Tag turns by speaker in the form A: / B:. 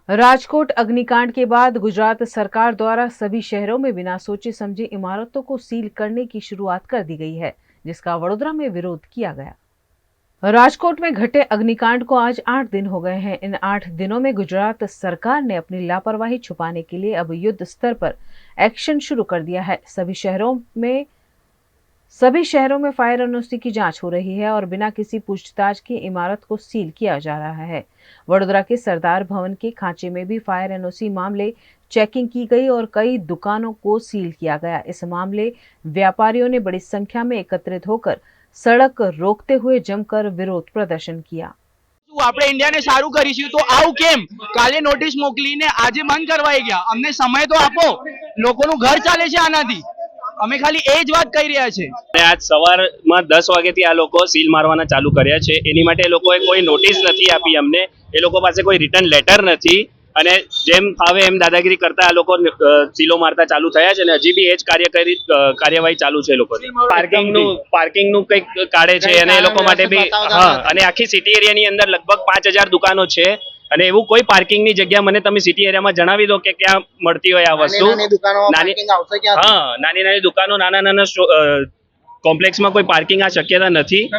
A: राजकोट अग्निकांड के बाद गुजरात सरकार द्वारा सभी शहरों में बिना सोचे समझे इमारतों को सील करने की शुरुआत कर दी गई है, जिसका वडोदरा में विरोध किया गया। राजकोट में घटे अग्निकांड को आज 8 दिन हो गए हैं। इन 8 दिनों में गुजरात सरकार ने अपनी लापरवाही छुपाने के लिए अब युद्ध स्तर पर एक्शन शुरू कर दिया है। सभी शहरों में फायर एनओसी की जांच हो रही है और बिना किसी पूछताछ के इमारत को सील किया जा रहा है। वडोदरा के सरदार भवन के खांचे में भी फायर एनओसी मामले चेकिंग की गई और कई दुकानों को सील किया गया। इस मामले व्यापारियों ने बड़ी संख्या में एकत्रित होकर सड़क रोकते हुए जमकर विरोध प्रदर्शन किया।
B: આપણે ઇન્ડિયાને સારું કરીશું તો આવું કેમ કાલે નોટિસ મોકલીને આજે બંધ કરવાઈ ગયા? અમને સમય તો આપો, લોકોનું ઘર ચાલે છે આનાથી। અમે ખાલી એ જ વાત કહી રહ્યા છે।
C: આજ સવારમાં 10 વાગ્યાથી આ લોકો સીલ મારવાના ચાલુ કર્યા છે। એની માટે એ લોકોએ કોઈ નોટિસ નથી આપી અમને, એ લોકો પાસે કોઈ રિટર્ન લેટર નથી અને જેમ ફાવે એમ દાદાગીરી કરતા આ લોકો સીલો મારતા ચાલુ થયા છે અને હજી બી એ જ કાર્યવાહી ચાલુ છે। લોકોની પાર્કિંગનું કંઈક કાઢે છે અને એ લોકો માટે બી હા, અને આખી સિટી એરિયાની અંદર લગભગ 5000 દુકાનો છે અને એવું કોઈ પાર્કિંગની જગ્યા મને તમે સિટી એરિયામાં જણાવી દો કે ક્યાં મળતી હોય આ વસ્તુ। નાની નાની દુકાનો, નાના કોમ્પ્લેક્સમાં કોઈ પાર્કિંગ આ શક્યતા નથી।